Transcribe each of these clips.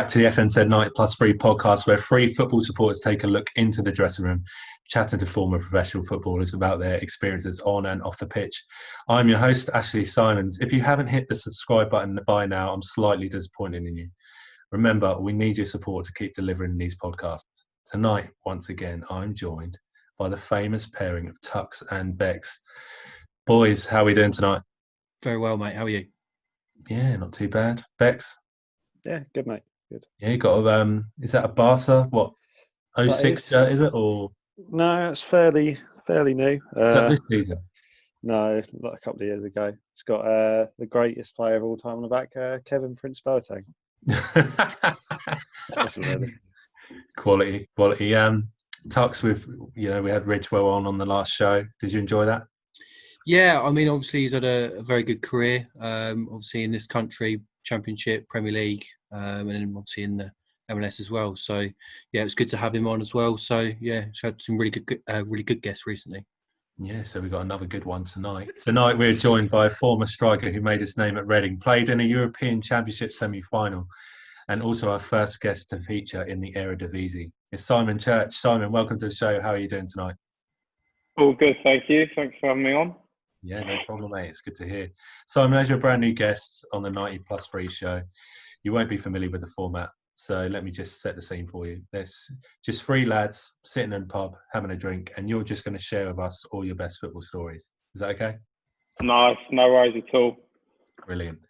back to the FNZ 90+3 podcast, where free football supporters take a look into the dressing room, chatting to former professional footballers about their experiences on and off the pitch. I'm your host, Ashley Simons. If you haven't hit the subscribe button by now, I'm slightly disappointed in you. Remember, we need your support to keep delivering these podcasts. Tonight, once again, I'm joined by the famous pairing of Tux and Bex. Boys, how are we doing tonight? Very well, mate. How are you? Yeah, not too bad. Bex? Yeah, good, mate. Good. Yeah, you got a, is that a Barca? What, 06 shirt, is it? Or no, it's fairly new. is that this season? No, like a couple of years ago. It's got the greatest player of all time on the back, Kevin Prince Boateng. Quality. Tux, we had Ridgewell on the last show. Did you enjoy that? Yeah, I mean, obviously he's had a very good career. Obviously in this country, Championship, Premier League, and then obviously in the MLS as well. So yeah, it was good to have him on as well. So yeah, he's had some really good guests recently. Yeah, so we got another good one tonight. Tonight we're joined by a former striker who made his name at Reading, played in a European Championship semi-final, and also our first guest to feature in the Eredivisie. It's Simon Church. Simon, welcome to the show. How are you doing tonight? All good, thank you. Thanks for having me on. Yeah, no problem, mate. It's good to hear. Simon, as you're a brand new guest on the 90+3 show, you won't be familiar with the format. So let me just set the scene for you. There's just three lads sitting in a pub, having a drink, and you're just going to share with us all your best football stories. Is that okay? Nice, no worries at all. Brilliant.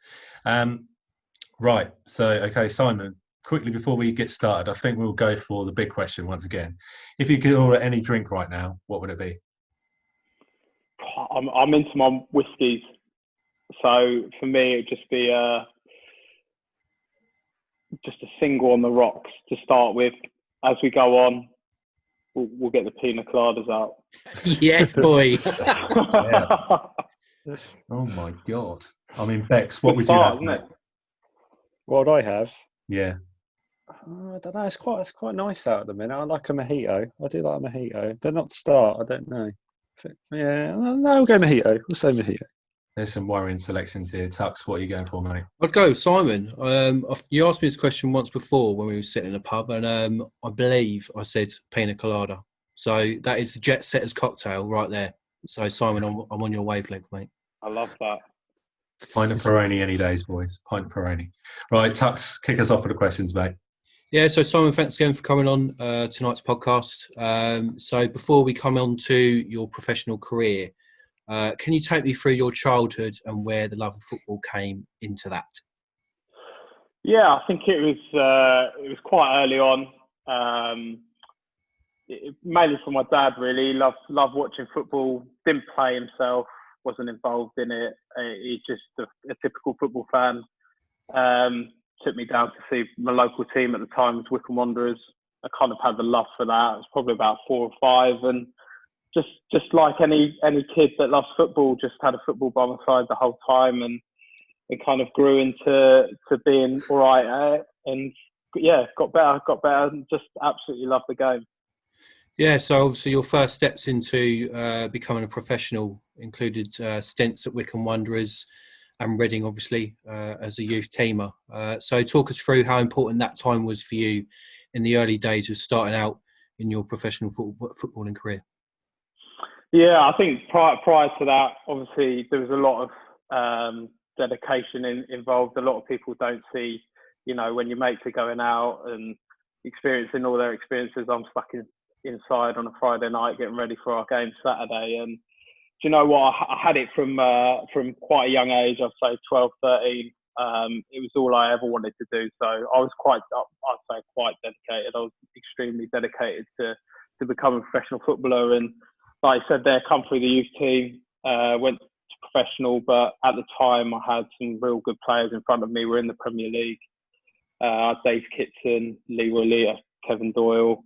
Right, so, okay, Simon, quickly before we get started, I think we'll go for the big question once again. If you could order any drink right now, what would it be? I'm into my whiskies. So for me, it'd just be just a single on the rocks to start with. As we go on, we'll get the pina coladas out. Yes, boy. Yeah. Oh my God. I mean, Bex, what would you have? What would I have? Yeah. I don't know. It's quite nice out at the minute. I like a mojito. I do like a mojito, but not to start. I don't know. Yeah, no, we'll go mojito. We'll say mojito. There's some worrying selections here. Tux, what are you going for, mate? I'd go Simon. You asked me this question once before when we were sitting in a pub, and I believe I said pina colada. So that is the jet setter's cocktail right there. So Simon, I'm on your wavelength, mate. I love that. Pint of Peroni any days, boys. Pint of Peroni. Right, Tux, kick us off with the questions, mate. Yeah, so Simon, thanks again for coming on tonight's podcast. So before we come on to your professional career, can you take me through your childhood and where the love of football came into that? Yeah, I think it was quite early on. Mainly from my dad, really. Loved watching football. Didn't play himself. Wasn't involved in it. He's just a typical football fan. Took me down to see my local team at the time was Wycombe Wanderers. I kind of had the love for that. I was probably about 4 or 5, and just like any kid that loves football, just had a football by my side the whole time, and it kind of grew into being all right at it. And yeah, got better, and just absolutely loved the game. Yeah, so obviously your first steps into becoming a professional included stints at Wycombe Wanderers and Reading, obviously, as a youth teamer. So talk us through how important that time was for you in the early days of starting out in your professional footballing career. Yeah, I think prior to that, obviously, there was a lot of dedication involved. A lot of people don't see, when your mates are going out and experiencing all their experiences. I'm stuck inside on a Friday night getting ready for our game Saturday. And do you know what? I had it from quite a young age. I'd say 12, 13. It was all I ever wanted to do. So I was quite dedicated. I was extremely dedicated to become a professional footballer. And like I said there, come through the youth team, went to professional. But at the time, I had some real good players in front of me. We're in the Premier League. I had Dave Kitson, Leroy Lee, Kevin Doyle,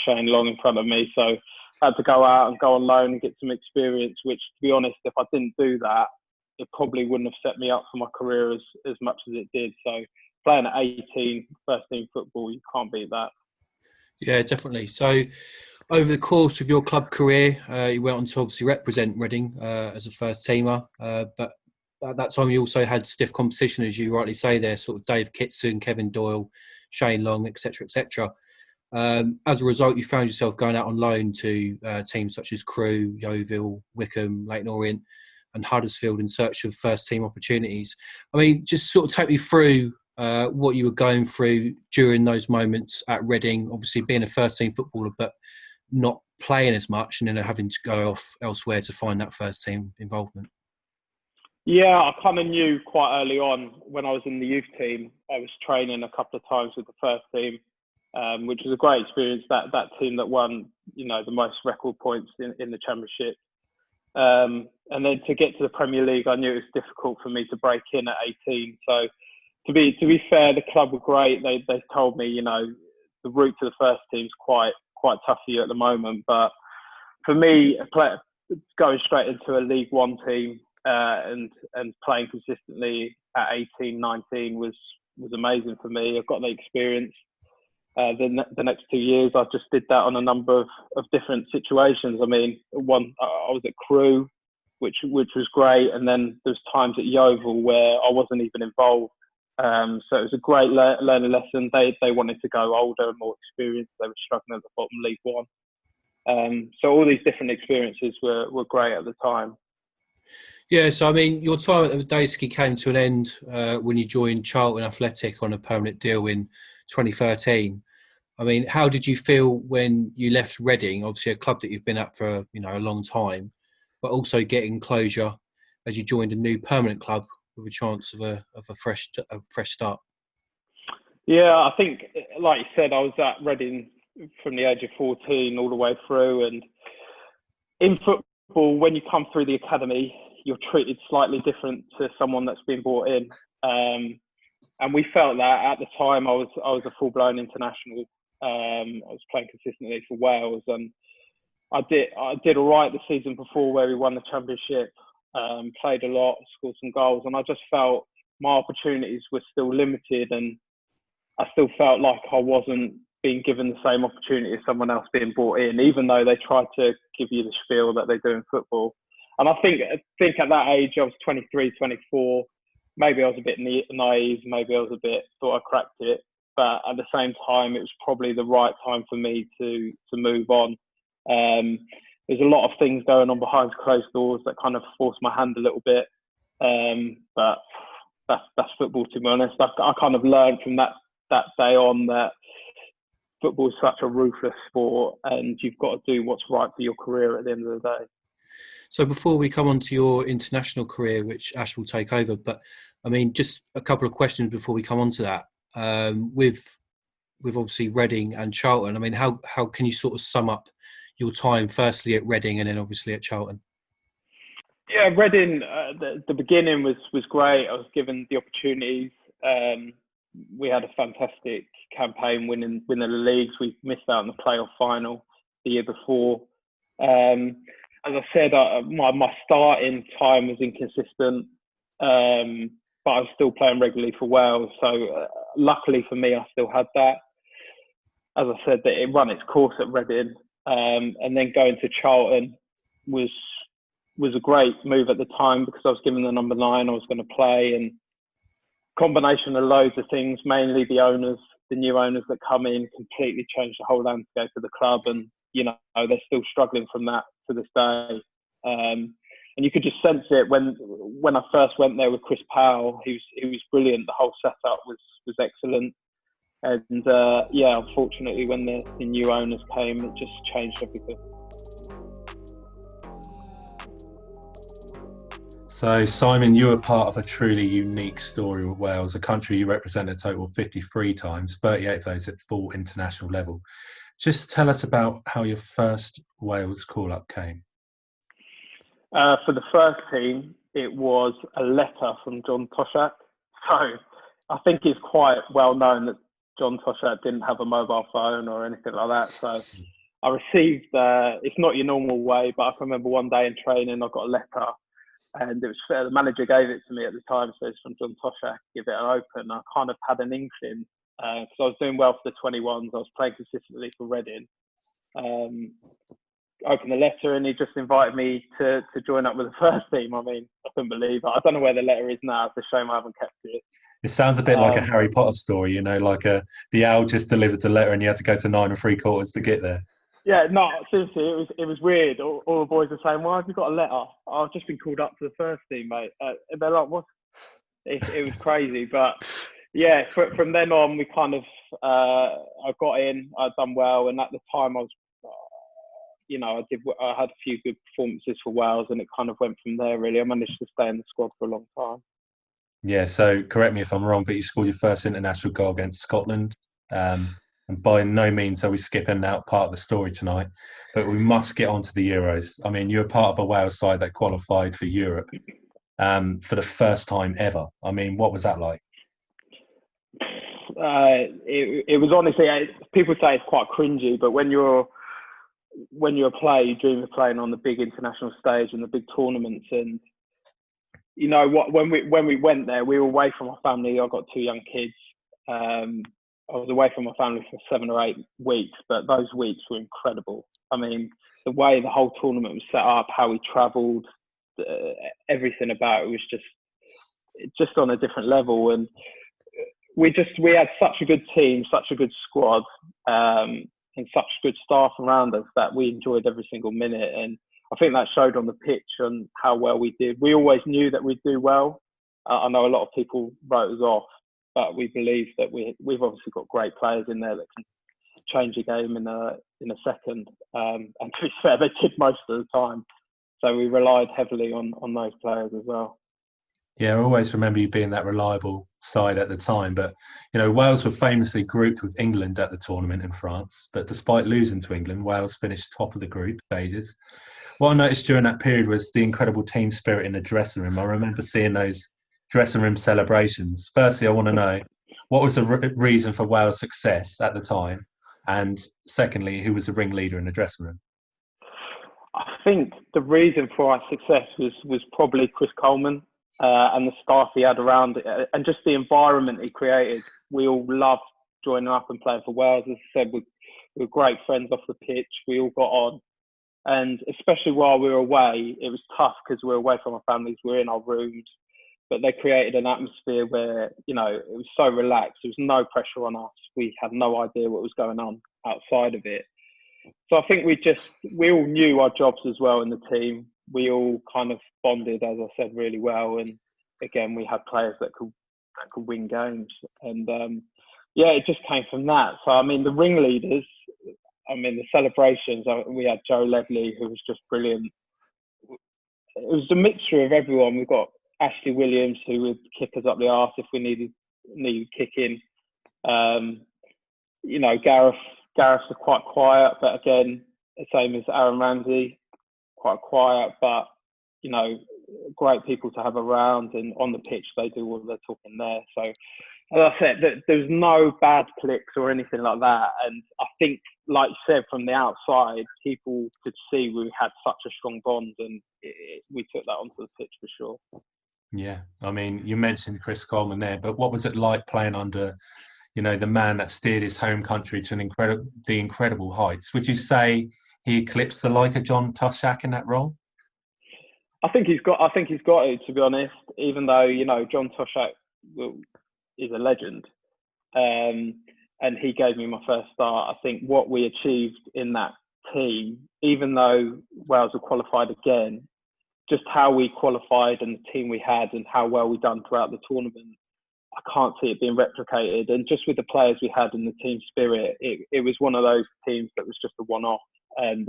Shane Long in front of me. So I had to go out and go on loan and get some experience, which, to be honest, if I didn't do that, it probably wouldn't have set me up for my career as much as it did. So playing at 18, first team football, you can't beat that. Yeah, definitely. So over the course of your club career, you went on to obviously represent Reading as a first teamer. But at that time, you also had stiff competition, as you rightly say there, sort of Dave Kitson, Kevin Doyle, Shane Long, etc., etc. As a result, you found yourself going out on loan to teams such as Crewe, Yeovil, Wickham, Leyton Orient and Huddersfield in search of first-team opportunities. I mean, just sort of take me through what you were going through during those moments at Reading, obviously being a first-team footballer but not playing as much and then having to go off elsewhere to find that first-team involvement. Yeah, I kind of knew quite early on when I was in the youth team. I was training a couple of times with the first team, which was a great experience. That team that won, the most record points in the Championship. And then to get to the Premier League, I knew it was difficult for me to break in at 18. So to be fair, the club were great. They told me, the route to the first team is quite tough for you at the moment. But for me, going straight into a League One team and playing consistently at 18, 19 was amazing for me. I've got the experience. The next 2 years, I just did that on a number of different situations. I mean, I was at Crewe, which was great, and then there's times at Yeovil where I wasn't even involved. So it was a great learning lesson. They wanted to go older and more experienced. They were struggling at the bottom League One. So all these different experiences were great at the time. Yeah, so I mean, your time at the Medeski came to an end when you joined Charlton Athletic on a permanent deal in 2013. I mean, how did you feel when you left Reading, obviously a club that you've been at for a long time, but also getting closure as you joined a new permanent club with a chance of a fresh start? Yeah, I think, like you said, I was at Reading from the age of 14 all the way through, and in football, when you come through the academy, you're treated slightly different to someone that's been brought in. And we felt that at the time I was a full-blown international. I was playing consistently for Wales, and I did all right the season before where we won the Championship, played a lot, scored some goals, and I just felt my opportunities were still limited, and I still felt like I wasn't being given the same opportunity as someone else being brought in, even though they tried to give you the spiel that they do in football. And I think at that age, I was 23, 24, maybe I was a bit naive, maybe I was a bit, thought I cracked it. But at the same time, it was probably the right time for me to move on. There's a lot of things going on behind closed doors that kind of forced my hand a little bit. But that's football, to be honest. I kind of learned from that day on that football is such a ruthless sport and you've got to do what's right for your career at the end of the day. So before we come on to your international career, which Ash will take over, but I mean, just a couple of questions before we come on to that. With obviously Reading and Charlton, I mean, how can you sort of sum up your time firstly at Reading and then obviously at Charlton? Yeah, Reading, the beginning was great. I was given the opportunities. We had a fantastic campaign winning the leagues. We missed out on the playoff final the year before. As I said, my starting time was inconsistent, but I was still playing regularly for Wales. So luckily for me, I still had that. As I said, that it ran its course at Reading, and then going to Charlton was a great move at the time because I was given the number 9. I was going to play, and combination of loads of things, mainly the new owners that come in, completely changed the whole landscape of the club, and they're still struggling from that to this day. And you could just sense it when I first went there with Chris Powell. He was brilliant. The whole setup was excellent. And unfortunately, when the new owners came, it just changed everything. So, Simon, you were part of a truly unique story with Wales, a country you represent a total of 53 times, 38 of those at full international level. Just tell us about how your first Wales call-up came. For the first team, it was a letter from John Toshak. So I think it's quite well known that John Toshak didn't have a mobile phone or anything like that. So I received, it's not your normal way, but I can remember one day in training, I got a letter. And it was the manager gave it to me at the time, so it's from John Toshak, give it an open. I kind of had an inkling, because I was doing well for the 21s. I was playing consistently for Reading. opened the letter and he just invited me to join up with the first team. I mean, I couldn't believe it. I don't know where the letter is now. It's a shame I haven't kept it. It sounds a bit like a Harry Potter story, you know, like the owl just delivered the letter and you had to go to 9 3/4 to get there. Yeah, no, seriously, it was weird. All the boys are saying, "Why have you got a letter?" I've just been called up to the first team, mate. And they're like, "What?" It was crazy, but yeah, from then on, we kind of I got in. I'd done well, and at the time, I was, I had a few good performances for Wales, and it kind of went from there. Really, I managed to stay in the squad for a long time. Yeah, so correct me if I'm wrong, but you scored your first international goal against Scotland. And by no means are we skipping out part of the story tonight, but we must get on to the Euros. I mean, you were part of a Wales side that qualified for Europe for the first time ever. I mean, what was that like? It was honestly, people say it's quite cringy, but when you're a player, you dream of playing on the big international stage and the big tournaments. And you know what? When we went there, we were away from our family. I've got 2 young kids. I was away from my family for 7 or 8 weeks, but those weeks were incredible. I mean, the way the whole tournament was set up, how we travelled, everything about it was just on a different level. And we had such a good team, such a good squad, and such good staff around us that we enjoyed every single minute. And I think that showed on the pitch and how well we did. We always knew that we'd do well. I know a lot of people wrote us off, but we believe that we've obviously got great players in there that can change a game in a second. And to be fair, they did most of the time. So we relied heavily on those players as well. Yeah, I always remember you being that reliable side at the time. But, you know, Wales were famously grouped with England at the tournament in France. But despite losing to England, Wales finished top of the group stages. What I noticed during that period was the incredible team spirit in the dressing room. I remember seeing those dressing room celebrations. Firstly, I want to know, what was the reason for Wales' success at the time? And secondly, who was the ringleader in the dressing room? I think the reason for our success was probably Chris Coleman and the staff he had around it, and just the environment he created. We all loved joining up and playing for Wales. As I said, we were great friends off the pitch. We all got on. And especially while we were away, it was tough because we were away from our families. We were in our rooms. But they created an atmosphere where, you know, it was so relaxed. There was no pressure on us. We had no idea what was going on outside of it. So I think we all knew our jobs as well in the team. We all kind of bonded, as I said, really well. And again, we had players that could win games. And it just came from that. So, I mean, the ringleaders, the celebrations, we had Joe Ledley, who was just brilliant. It was a mixture of everyone. We've got Ashley Williams, who would kick us up the arse if we needed kicking. Gareth was quite quiet, but again, the same as Aaron Ramsey, quite quiet, but you know, great people to have around. And on the pitch, they do all their talking there. So, as I said, there's no bad clicks or anything like that. And I think, like you said, from the outside, people could see we had such a strong bond, and we took that onto the pitch for sure. Yeah, I mean, you mentioned Chris Coleman there, but what was it like playing under, you know, the man that steered his home country to the incredible heights? Would you say he eclipsed the like of John Toshak in that role? I think he's got it, to be honest. Even though, you know, John Toshak is a legend, and he gave me my first start. I think what we achieved in that team, even though Wales were qualified again, just how we qualified and the team we had and how well we done throughout the tournament, I can't see it being replicated. And just with the players we had and the team spirit, it was one of those teams that was just a one-off. And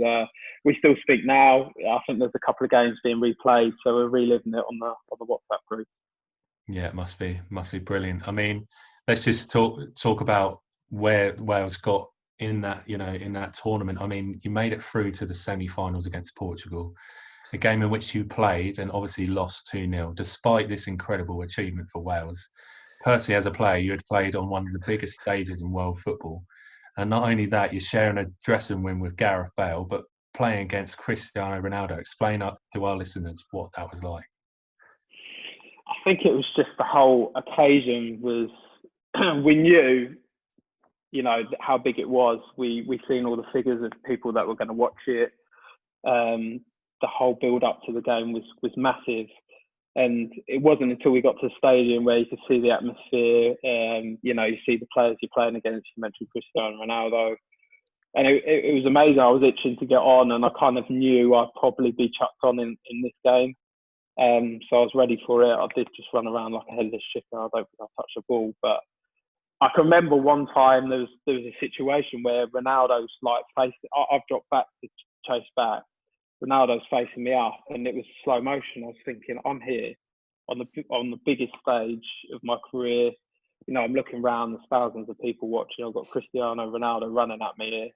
we still speak now. I think there's a couple of games being replayed, so we're reliving it on the WhatsApp group. Yeah, it must be brilliant. I mean, let's just talk about where Wales got in that tournament. I mean, you made it through to the semi-finals against Portugal, a game in which you played and obviously lost 2-0, despite this incredible achievement for Wales. Personally, as a player, you had played on one of the biggest stages in world football. And not only that, you're sharing a dressing room with Gareth Bale, but playing against Cristiano Ronaldo. Explain to our listeners what that was like. I think it was just the whole occasion was, we knew, you know, how big it was. We seen all the figures of people that were going to watch it. The whole build up to the game was massive. And it wasn't until we got to the stadium where you could see the atmosphere. You know, you see the players you're playing against. You mentioned Cristiano Ronaldo. And it was amazing. I was itching to get on, and I kind of knew I'd probably be chucked on in this game. So I was ready for it. I did just run around like a headless chicken. I don't think I touched the ball. But I can remember one time there was a situation where Ronaldo's like I've dropped back to chase back. Ronaldo's facing me up, and it was slow motion. I was thinking, I'm here on the biggest stage of my career. You know, I'm looking around. There's thousands of people watching. I've got Cristiano Ronaldo running at me here.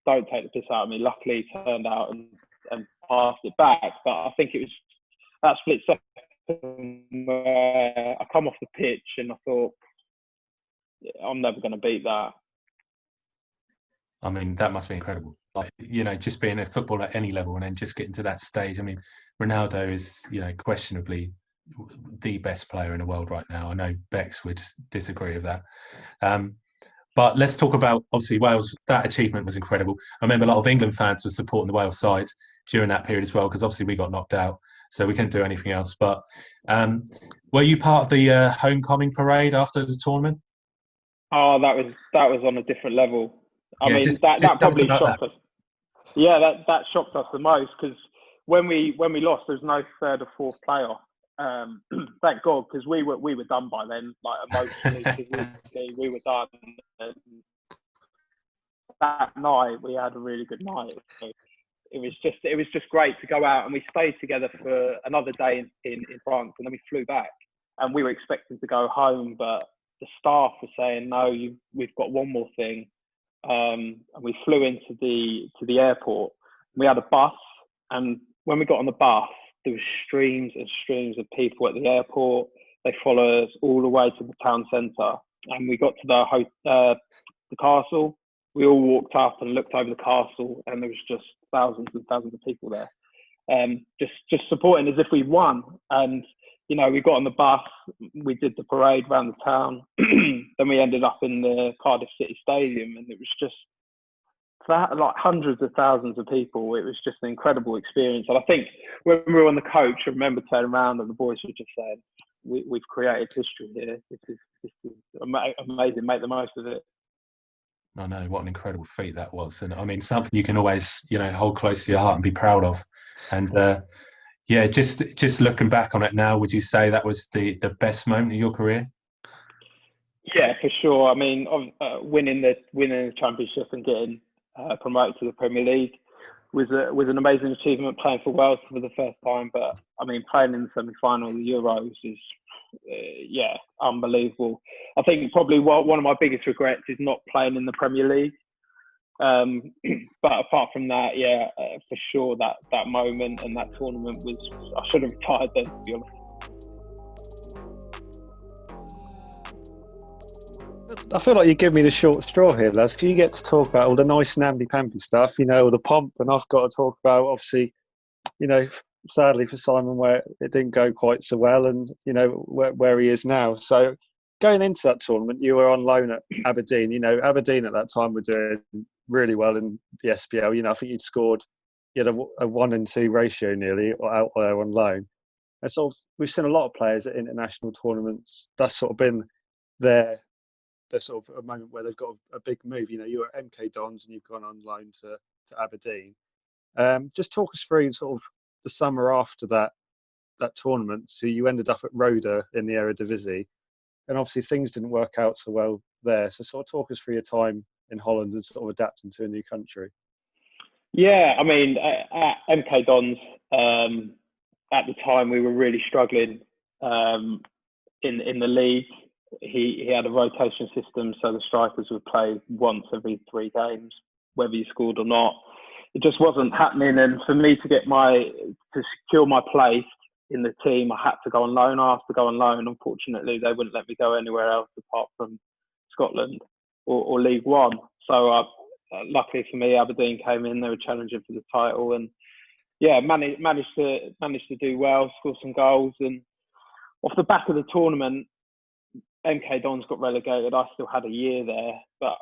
Don't take the piss out of me. Luckily, he turned out and passed it back. But I think it was that split second where I come off the pitch and I thought, I'm never going to beat that. I mean, that must be incredible. Like, you know, just being a footballer at any level and then just getting to that stage. I mean, Ronaldo is, you know, questionably the best player in the world right now. I know Bex would disagree with that. But let's talk about, obviously, Wales. That achievement was incredible. I remember a lot of England fans were supporting the Wales side during that period as well, because obviously we got knocked out, so we couldn't do anything else. But were you part of the homecoming parade after the tournament? Oh, that was on a different level. I mean, that probably shocked us. Yeah, that shocked us the most, because when we lost, there was no third or fourth playoff. Thank God, because we were done by then, like emotionally, physically, we were done. And that night, we had a really good night. So it was just great to go out, and we stayed together for another day in France, and then we flew back, and we were expecting to go home, but the staff were saying, no, we've got one more thing. And we flew into the airport. We had a bus, and when we got on the bus, there were streams and streams of people at the airport. They followed us all the way to the town centre, and we got to the castle. We all walked up and looked over the castle, and there was just thousands and thousands of people there, just supporting as if we won. And you know, we got on the bus, we did the parade around the town, then we ended up in the Cardiff City Stadium, and it was just like hundreds of thousands of people. It was just an incredible experience. And I think when we were on the coach, I remember turning around and the boys were just saying, we've created history here. This is amazing, make the most of it. I know, what an incredible feat that was. And I mean, something you can always, you know, hold close to your heart and be proud of. And yeah, just looking back on it now, would you say that was the best moment of your career? Yeah, for sure. I mean, winning the championship and getting promoted to the Premier League was an amazing achievement. Playing for Wales for the first time, but I mean, playing in the semi-final of the Euros is unbelievable. I think probably one of my biggest regrets is not playing in the Premier League. But apart from that, for sure, that moment and that tournament was, I should have retired then, to be honest. I feel like you give me the short straw here, lads, because you get to talk about all the nice namby-pamby stuff, you know, all the pomp, and I've got to talk about, obviously, you know, sadly for Simon, where it didn't go quite so well, and, you know, where he is now. So going into that tournament, you were on loan at Aberdeen. You know, Aberdeen at that time were doing really well in the SPL. You know, I think you had a 1-2 ratio nearly out there on loan. And sort of, we've seen a lot of players at international tournaments. That's sort of been their sort of a moment where they've got a big move. You know, you were at MK Dons and you've gone on loan to Aberdeen. Just talk us through sort of the summer after that tournament. So you ended up at Roda in the Eredivisie, and obviously things didn't work out so well there. So sort of talk us through your time in Holland and sort of adapting to a new country. Yeah, I mean, at MK Dons, at the time we were really struggling in the league. He had a rotation system, so the strikers would play once every 3 games, whether you scored or not. It just wasn't happening, and for me to secure my place in the team, I had to go on loan. I asked to go on loan. Unfortunately, they wouldn't let me go anywhere else apart from Scotland or League One. So luckily for me, Aberdeen came in. They were challenging for the title, and managed to do well, score some goals, and off the back of the tournament, MK Dons got relegated. I still had a year there, but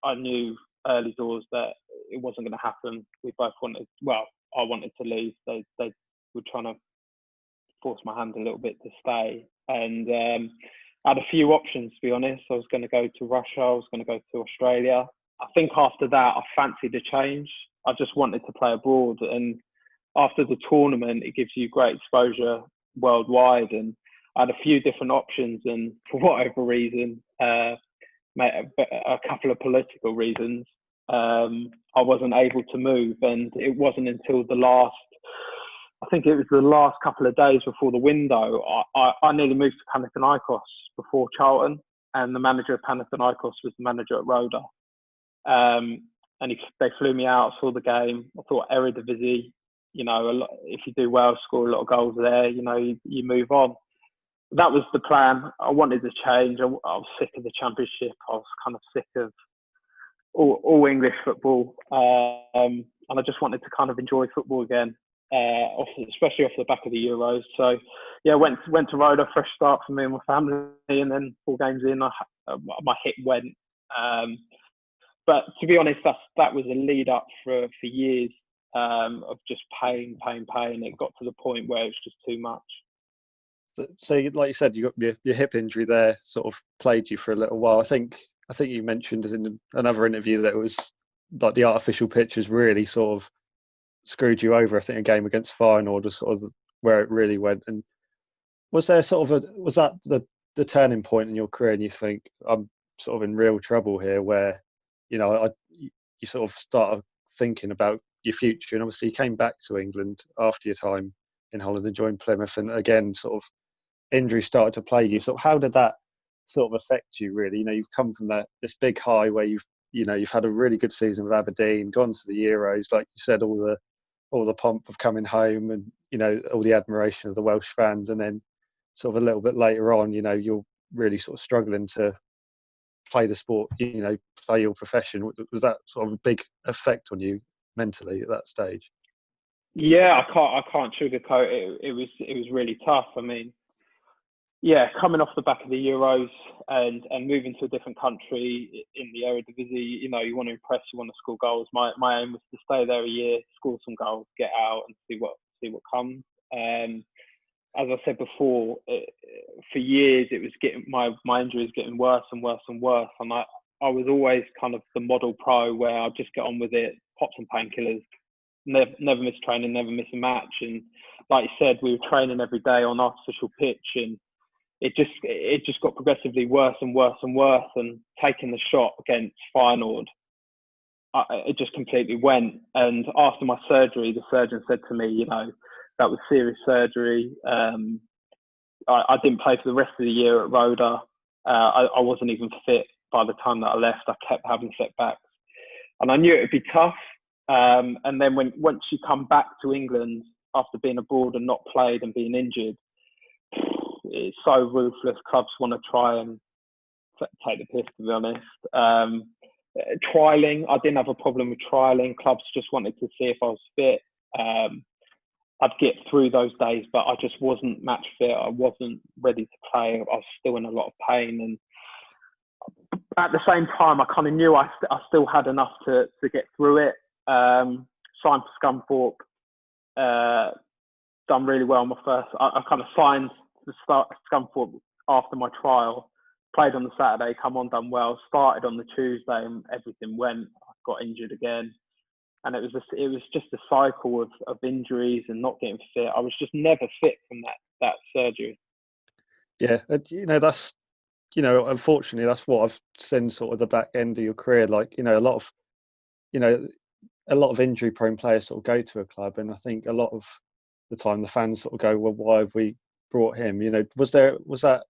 I knew early doors that it wasn't going to happen. We both wanted, well, I wanted to leave. They were trying to force my hand a little bit to stay. And I had a few options, to be honest. I was going to go to Russia. I was going to go to Australia. I think after that, I fancied a change. I just wanted to play abroad. And after the tournament, it gives you great exposure worldwide. And I had a few different options. And for whatever reason, a couple of political reasons, I wasn't able to move. And it wasn't until I think it was the last couple of days before the window, I nearly moved to Panathinaikos before Charlton, and the manager of Panathinaikos was the manager at Roda. And they flew me out, saw the game. I thought Eredivisie, if you do well, score a lot of goals there, you move on. That was the plan. I wanted to change. I was sick of the Championship. I was kind of sick of all English football. And I just wanted to kind of enjoy football again. Especially off the back of the Euros. So yeah, went to Roda, fresh start for me and my family, and then 4 games in, my hip went. But to be honest, that was a lead up for years of just pain. It got to the point where it was just too much. So like you said, you got your hip injury there, sort of plagued you for a little while. I think you mentioned in another interview that it was like the artificial pitches really sort of screwed you over. I think a game against Feyenoord was sort of where it really went. And was there sort of was that the turning point in your career, and you think I'm sort of in real trouble here, where you sort of started thinking about your future? And obviously you came back to England after your time in Holland and joined Plymouth, and again sort of injuries started to plague you. So how did that sort of affect you really? You've come from this big high where you've had a really good season with Aberdeen, gone to the Euros, like you said, all the pomp of coming home, and all the admiration of the Welsh fans, and then sort of a little bit later on, you're really sort of struggling to play the sport, play your profession. Was that sort of a big effect on you mentally at that stage? Yeah, I can't sugarcoat it. It was really tough. I mean, yeah, coming off the back of the Euros and moving to a different country in the Eredivisie, you want to impress, you want to score goals. My aim was to stay there a year, score some goals, get out, and see what comes. As I said before, for years it was getting my injury was getting worse and worse and worse, and I was always kind of the model pro where I'd just get on with it, pop some painkillers, never miss training, never miss a match. And like you said, we were training every day on artificial pitch, and it just got progressively worse and worse and worse. And taking the shot against Feyenoord, it just completely went. And after my surgery, the surgeon said to me, that was serious surgery. I didn't play for the rest of the year at Roda. I wasn't even fit by the time that I left. I kept having setbacks, and I knew it would be tough. And then once you come back to England after being abroad and not played and being injured, it's so ruthless. Clubs want to try and take the piss, to be honest. Trialing, I didn't have a problem with trialing. Clubs just wanted to see if I was fit. I'd get through those days, but I just wasn't match fit. I wasn't ready to play. I was still in a lot of pain. And at the same time, I kind of knew I still had enough to get through it. Signed for Scunthorpe. Done really well on my first. I kind of signed to start Scunthorpe after my trial. Played on the Saturday, come on, done well. Started on the Tuesday, and everything went. I got injured again, and it was just a cycle of injuries and not getting fit. I was just never fit from that surgery. Yeah, that's unfortunately that's what I've seen sort of the back end of your career. Like a lot of injury-prone players sort of go to a club, and I think a lot of the time the fans sort of go, "Well, why have we brought him?" Was that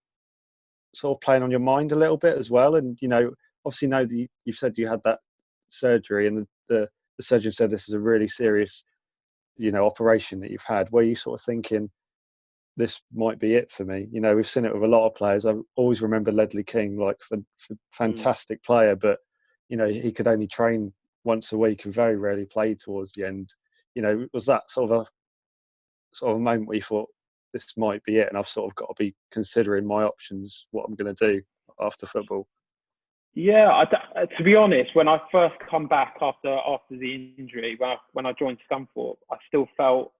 sort of playing on your mind a little bit as well? And obviously now that you've said you had that surgery, and the surgeon said this is a really serious operation that you've had, were you sort of thinking this might be it for me? We've seen it with a lot of players. I always remember Ledley King, like for fantastic player, but he could only train once a week and very rarely played towards the end. Was that sort of a moment where you thought this might be it, and I've sort of got to be considering my options, what I'm going to do after football? Yeah, to be honest, when I first come back after the injury, when I joined Scunthorpe, I still felt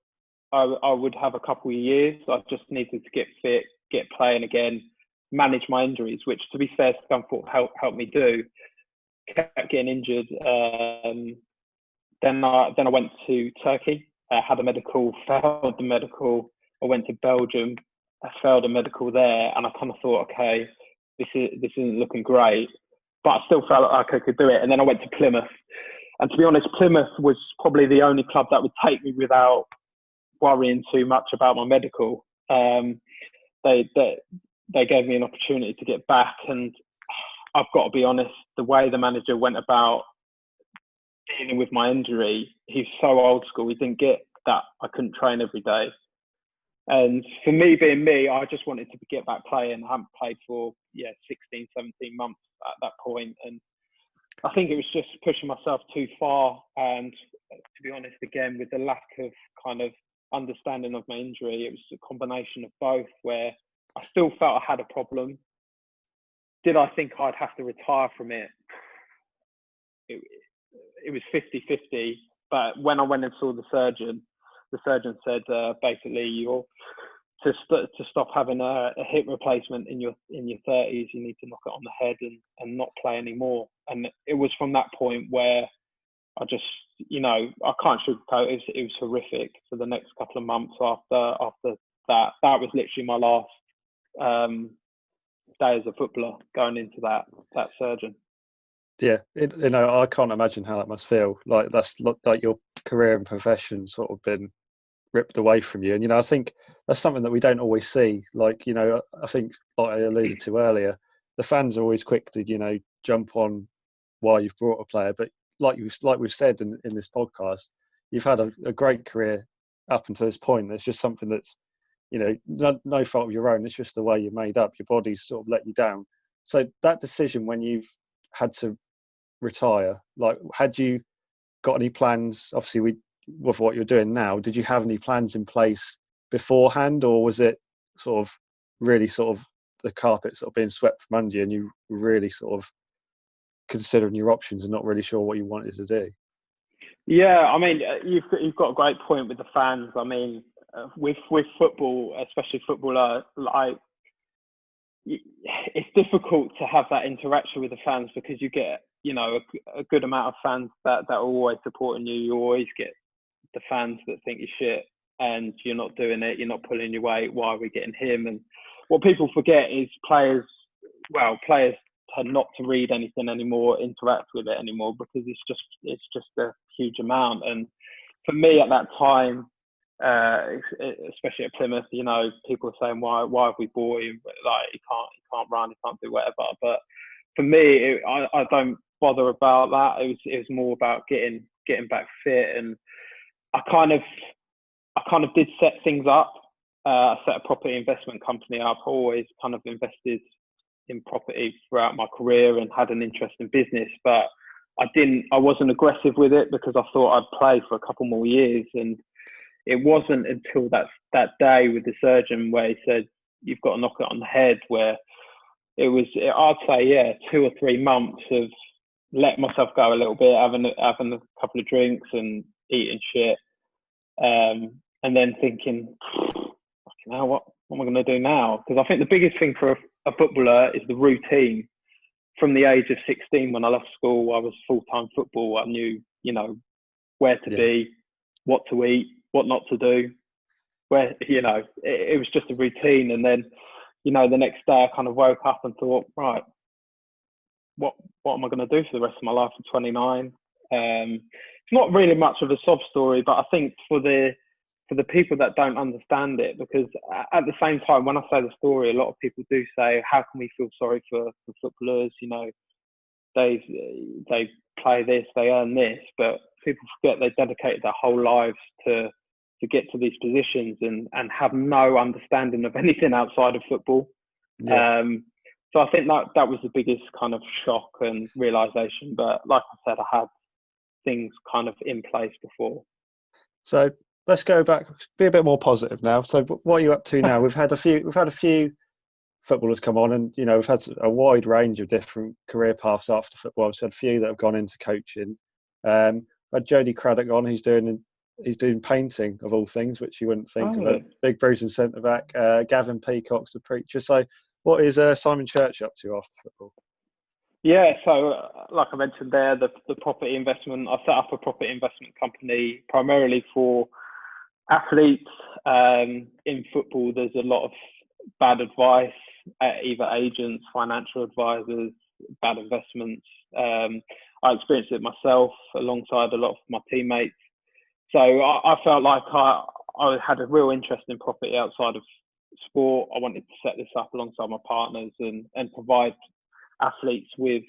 I would have a couple of years. I just needed to get fit, get playing again, manage my injuries, which, to be fair, Scunthorpe helped me do. Kept getting injured. Then I went to Turkey. I had a medical, failed the medical. I went to Belgium. I failed a medical there, and I kind of thought, okay, this isn't looking great, but I still felt like I could do it. And then I went to Plymouth, and to be honest, Plymouth was probably the only club that would take me without worrying too much about my medical. They gave me an opportunity to get back, and I've got to be honest, the way the manager went about dealing with my injury, he's so old school. He didn't get that I couldn't train every day. And for me, being me, I just wanted to get back playing. I haven't played for 16, 17 months at that point. And I think it was just pushing myself too far. And to be honest, again, with the lack of kind of understanding of my injury, it was a combination of both, where I still felt I had a problem. Did I think I'd have to retire from it? It was 50-50. But when I went and saw the surgeon said basically to stop having a hip replacement in your 30s, you need to knock it on the head and not play anymore. And it was from that point where I just, I can't sugarcoat it. It was horrific for the next couple of months after that. That was literally my last day as a footballer, going into that surgeon. Yeah, I can't imagine how that must feel. Like that's like your career and profession sort of been ripped away from you. And I think that's something that we don't always see. Like I think, like I alluded to earlier, the fans are always quick to jump on why you've brought a player, but like we've said in this podcast, you've had a great career up until this point. It's just something that's no fault of your own. It's just the way you're made up. Your body's sort of let you down. So that decision when you've had to retire, like, had you got any plans, obviously with what you're doing now, did you have any plans in place beforehand, or was it sort of really sort of the carpet sort of being swept from under you and you were really sort of considering your options and not really sure what you wanted to do? Yeah, I mean, you've got a great point with the fans. I mean, with football, especially footballer, like, it's difficult to have that interaction with the fans because you get a good amount of fans that are always supporting you. You always get the fans that think you're shit and you're not doing it, you're not pulling your weight, why are we getting him? And what people forget is players tend not to read anything anymore, interact with it anymore, because it's just a huge amount. And for me at that time, especially at Plymouth, people are saying, why have we bought him? Like, he can't run, he can't do whatever. But for me, I don't bother about that. It was more about getting back fit. And I kind of did set things up. I set a property investment company up. I always kind of invested in property throughout my career and had an interest in business, but I wasn't aggressive with it because I thought I'd play for a couple more years. And it wasn't until that day with the surgeon where he said, you've got to knock it on the head, where I'd say, 2 or 3 months of letting myself go a little bit, having a couple of drinks and eating shit. And then thinking, what am I going to do now? Because I think the biggest thing for a footballer is the routine. From the age of 16, when I left school, I was full-time football. I knew, where to be, what to eat, what not to do, where, it was just a routine. And then, the next day I kind of woke up and thought, right, what am I going to do for the rest of my life at 29? It's not really much of a sob story, but I think for the people that don't understand it, because at the same time, when I say the story, a lot of people do say, how can we feel sorry for footballers? They play this, they earn this, but people forget they dedicated their whole lives to get to these positions and have no understanding of anything outside of football. Yeah. So I think that was the biggest kind of shock and realization. But like I said, I had things kind of in place before. So let's go back, be a bit more positive now. So what are you up to now? We've had a few footballers come on, and we've had a wide range of different career paths after football. I've had a few that have gone into coaching. Had Jody Craddock on, he's doing painting of all things, which you wouldn't think of. A big bruising centre back. Gavin Peacock's the preacher. So, what is Simon Church up to after football? Yeah, so like I mentioned there, the property investment. I set up a property investment company primarily for athletes. In football, there's a lot of bad advice, either agents, financial advisors, bad investments. I experienced it myself alongside a lot of my teammates. So I felt like I had a real interest in property outside of sport. I wanted to set this up alongside my partners and provide athletes with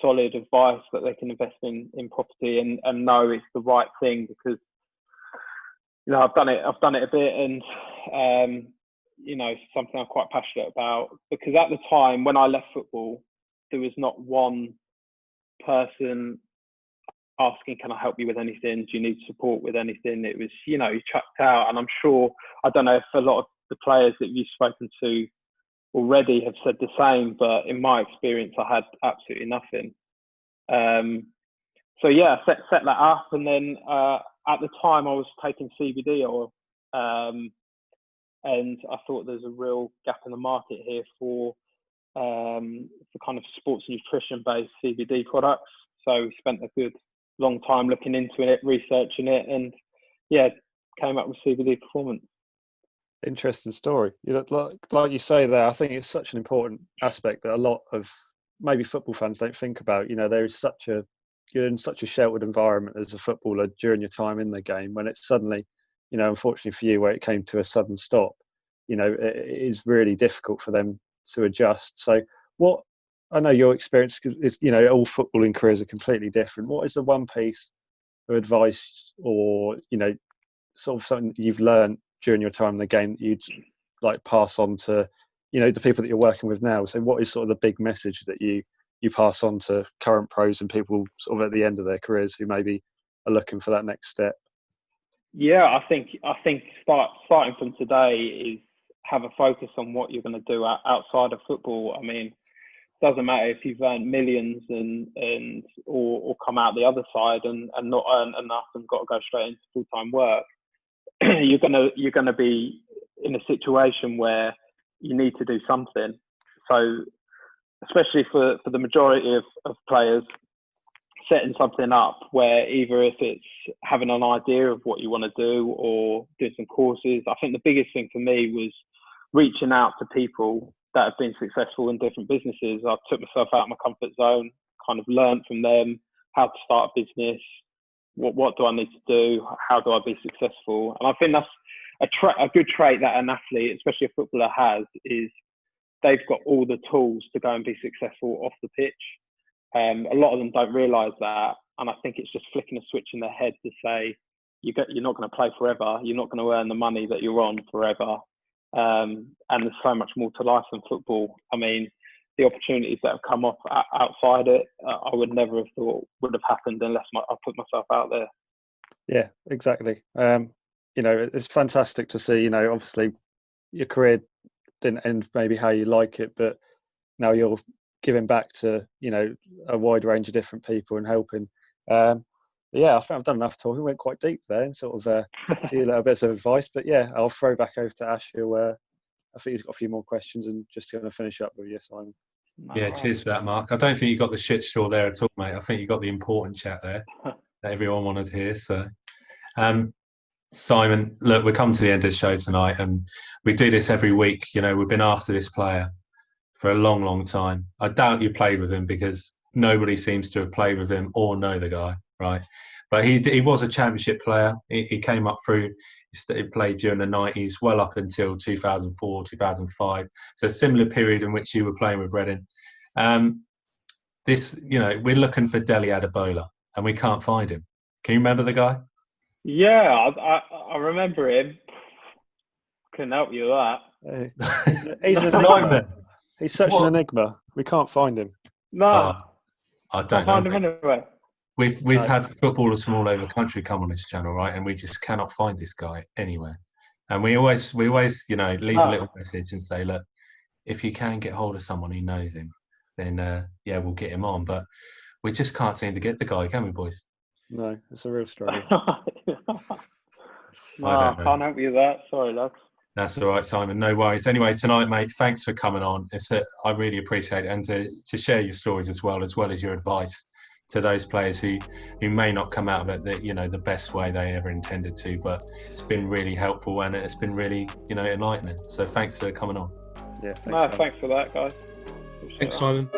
solid advice that they can invest in property and know it's the right thing, because I've done it a bit, and something I'm quite passionate about, because at the time when I left football, there was not one person asking, can I help you with anything? Do you need support with anything? It was, you chucked out. And I'm sure, I don't know if a lot of the players that you've spoken to already have said the same, but in my experience, I had absolutely nothing. So yeah, set that up. And then at the time I was taking CBD oil, and I thought there's a real gap in the market here for kind of sports nutrition based CBD products. So we spent a good long time looking into it, researching it, and yeah, came up with CBD Performance. Interesting story. Like you say there, I think it's such an important aspect that a lot of maybe football fans don't think about. There is you're in such a sheltered environment as a footballer during your time in the game, when it's suddenly, unfortunately for you, where it came to a sudden stop, it is really difficult for them to adjust. So I know your experience is, all footballing careers are completely different. What is the one piece of advice or, sort of something that you've learned during your time in the game that you'd like pass on to, the people that you're working with now? So what is sort of the big message that you pass on to current pros and people sort of at the end of their careers who maybe are looking for that next step? Yeah, I think starting from today is have a focus on what you're going to do outside of football. I mean, it doesn't matter if you've earned millions or come out the other side and not earn enough and got to go straight into full-time work. You're gonna be in a situation where you need to do something. So, especially for the majority of players, setting something up where either if it's having an idea of what you want to do or doing some courses. I think the biggest thing for me was reaching out to people that have been successful in different businesses. I took myself out of my comfort zone, kind of learned from them how to start a business. What do I need to do? How do I be successful? And I think that's a good trait that an athlete, especially a footballer, has, is they've got all the tools to go and be successful off the pitch. A lot of them don't realise that, and I think it's just flicking a switch in their head to say, you're not going to play forever, you're not going to earn the money that you're on forever, and there's so much more to life than football. I mean, the opportunities that have come off outside it, I would never have thought would have happened unless I put myself out there. Yeah, exactly. It's fantastic to see, obviously your career didn't end maybe how you like it, but now you're giving back to, a wide range of different people and helping. Yeah, I think I've done enough talking. We went quite deep there and sort of a few little bits of advice, but yeah, I'll throw back over to Ash, who I think he's got a few more questions and just going to finish up with you, Simon. Yeah, cheers for that, Mark. I don't think you got the shit straw there at all, mate. I think you got the important chat there that everyone wanted to hear. So, Simon, look, we're coming to the end of the show tonight, and we do this every week. We've been after this player for a long, long time. I doubt you played with him because nobody seems to have played with him or know the guy, right? But he was a championship player. He came up through, he played during the 90s, well up until 2004, 2005. So a similar period in which you were playing with Reading. We're looking for Dele Adebola and we can't find him. Can you remember the guy? Yeah, I remember him. Couldn't help you with that. He's an enigma. He's such an enigma. We can't find him. No. I don't know. Find him anyway. We've had footballers from all over the country come on this channel, right? And we just cannot find this guy anywhere. And we always leave a little message and say, look, if you can get hold of someone who knows him, then we'll get him on. But we just can't seem to get the guy, can we, boys? No, it's a real struggle. I can't help you with that. Sorry, lads. That's all right, Simon. No worries. Anyway, tonight, mate, thanks for coming on. I really appreciate it, and to share your stories as well as your advice to those players who may not come out of it the best way they ever intended to. But it's been really helpful, and it's been really enlightening. So thanks for coming on. Yeah, thanks. Thanks for that, guys. Thanks, Simon.